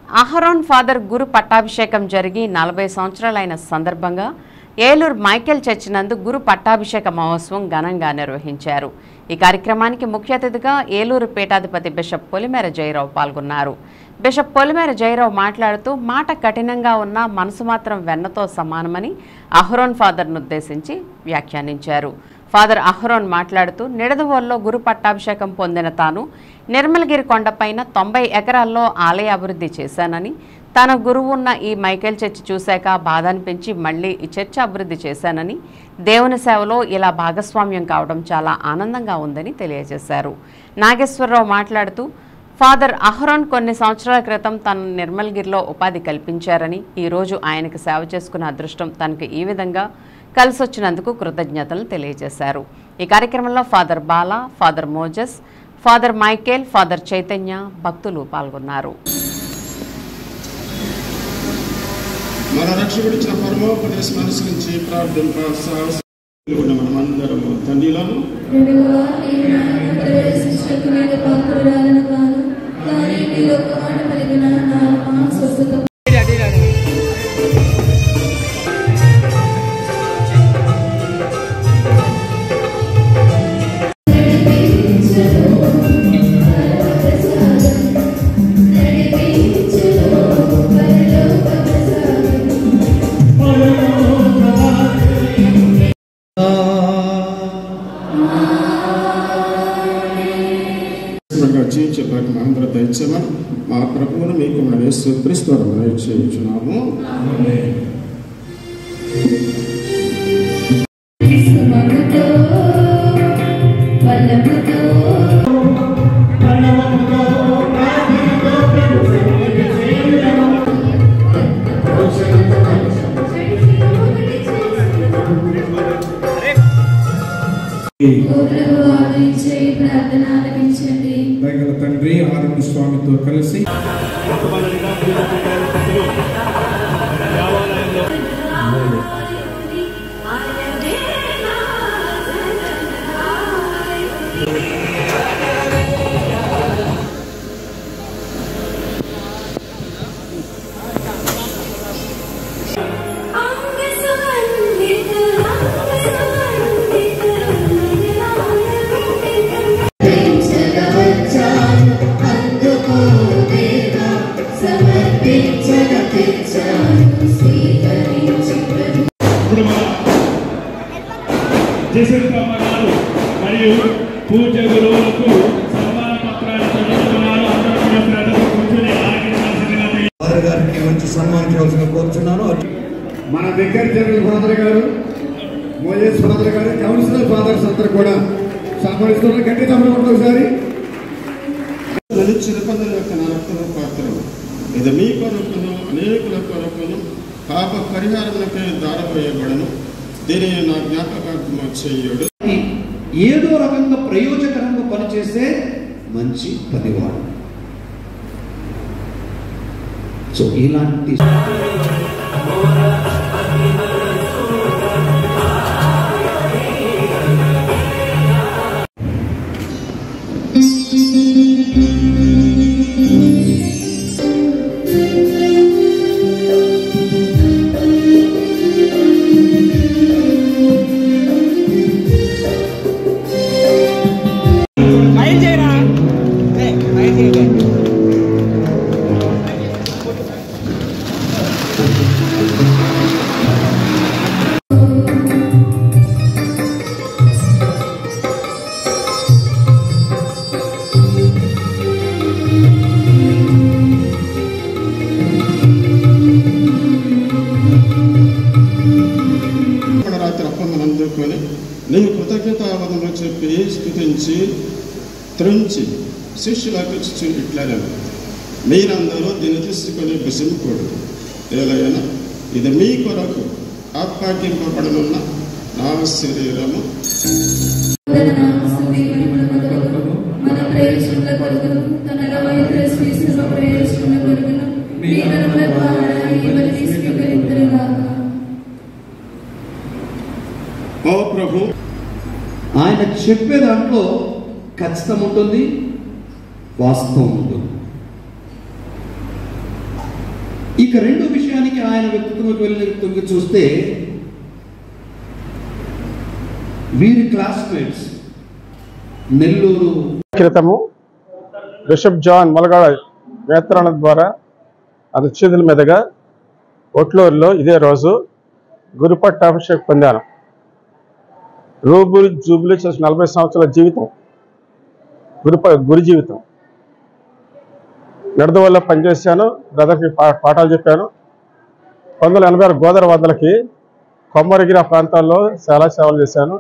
Aaron father గురు పట్టాభిషేకం జరిగి 40 సంవత్సరాలైన సందర్భంగా ఏలూరు మైకేల్ చర్చి నందు గురు పట్టాభిషేక మహోత్సవం ఘనంగా నిర్వహించారు. ఈ కార్యక్రమానికి ముఖ్య అతిథిగా ఏలూరు పీఠాధిపతి బిషప్ పొలిమేర జయరావు పాల్గొన్నారు. బిషప్ పొలిమేర జయరావు మాట్లాడుతూ మాట కఠినంగా ఉన్న మనసు మాత్రం వెన్నతో సమానమని అహరోన్ ఫాదర్ను ఉద్దేశించి వ్యాఖ్యానించారు. ఫాదర్ అహరోన్ మాట్లాడుతూ నిడదవోల్లో గురు పట్టాభిషేకం పొందిన తాను నిర్మలగిరి కొండపైన 90 ఎకరాల్లో ఆలయ అభివృద్ధి చేశానని, తన గురువు ఉన్న ఈ మైకేల్ చర్చి చూశాక బాధ అనిపించి మళ్లీ ఈ చర్చి అభివృద్ధి చేశానని, దేవుని సేవలో ఇలా భాగస్వామ్యం కావడం చాలా ఆనందంగా ఉందని తెలియజేశారు. నాగేశ్వరరావు మాట్లాడుతూ ఫాదర్ అహరోన్ కొన్ని సంవత్సరాల క్రితం తన నిర్మల్గిరిలో ఉపాధి కల్పించారని, ఈరోజు ఆయనకు సేవ చేసుకున్న అదృష్టం తనకు ఈ విధంగా కలిసొచ్చినందుకు కృతజ్ఞతలు తెలియజేశారు. ఈ కార్యక్రమంలో father Bala, father Moses, father Michael, father Chaitanya భక్తులు పాల్గొన్నారు. మన రక్షకుడిచ్చిన పరమోపదేశం అనుసరించి మనమందరము తండ్రిలను జీవించేపాటి మహేంద్ర దైత్యమని మా ప్రభువును మీకు మన యేసుక్రీస్తు చేయించున్నాము. దయగల తండ్రి ఆనంద స్వామితో కలిసి మరియు పూజ్య గురువులకు సన్మాన పత్రాలు చదువుతున్నారు. గారికి మంచి సన్మానించవలసిన కోరుచున్నాను. మన దగ్గర జనరల్ ఫాదర్ గారు, మోజేస్ ఫాదర్ గారు, కౌన్సిలర్ ఫాదర్స్ అందరూ కూడా సన్మానిస్తున్నారు. గట్టి తమ్ముడు ఒకసారి చిరుపందుల యొక్క నరకుల పాత్రలు ఇది మీ కొరకును అనేకుల కొరకును పాప పరిహారములకే దారవేయబడను. దీనిని నా జ్ఞాపకార్థం చేయడు. ఏదో రకంగా ప్రయోజకరంగా పనిచేసే మంచి పనివాడు. సో ఇలాంటి నేను కృతజ్ఞతావదములు చెప్పి స్తుతించి త్రుంచి శిష్యులకు ఇట్లనను, మీరందరూ దీన్ని తీసుకొని భుజింపకూడదు. ఏలైనా ఇది మీ కొరకు ఆపాదింపబడనున్న నా శరీరము. ఓ ప్రభు, ఆయన చెప్పే దాంట్లో ఖచ్చితం ఉంటుంది, వాస్తవం ఉంటుంది. ఇక రెండో విషయానికి ఆయన వ్యక్తిత్వంలోకి వెళ్ళిన వ్యక్తిత్వంగా చూస్తే వీరి క్లాస్మేట్స్ నెల్లూరు క్రితము బిషప్ జాన్ ములగాడ వేత్రాల ద్వారా అతని చేతుల మీదుగా ఒట్లూరులో ఇదే రోజు గురు పట్టాభిషేకం పొందాను. జూబిలీ చేసిన 40 సంవత్సరాల జీవితం గురు జీవితం. నడదవల్లో పనిచేశాను, బ్రదర్కి పాఠాలు చెప్పాను. 1986 గోదావరి వరదలకి కొమ్మరిగిరి ప్రాంతాల్లో చాలా సేవలు చేశాను.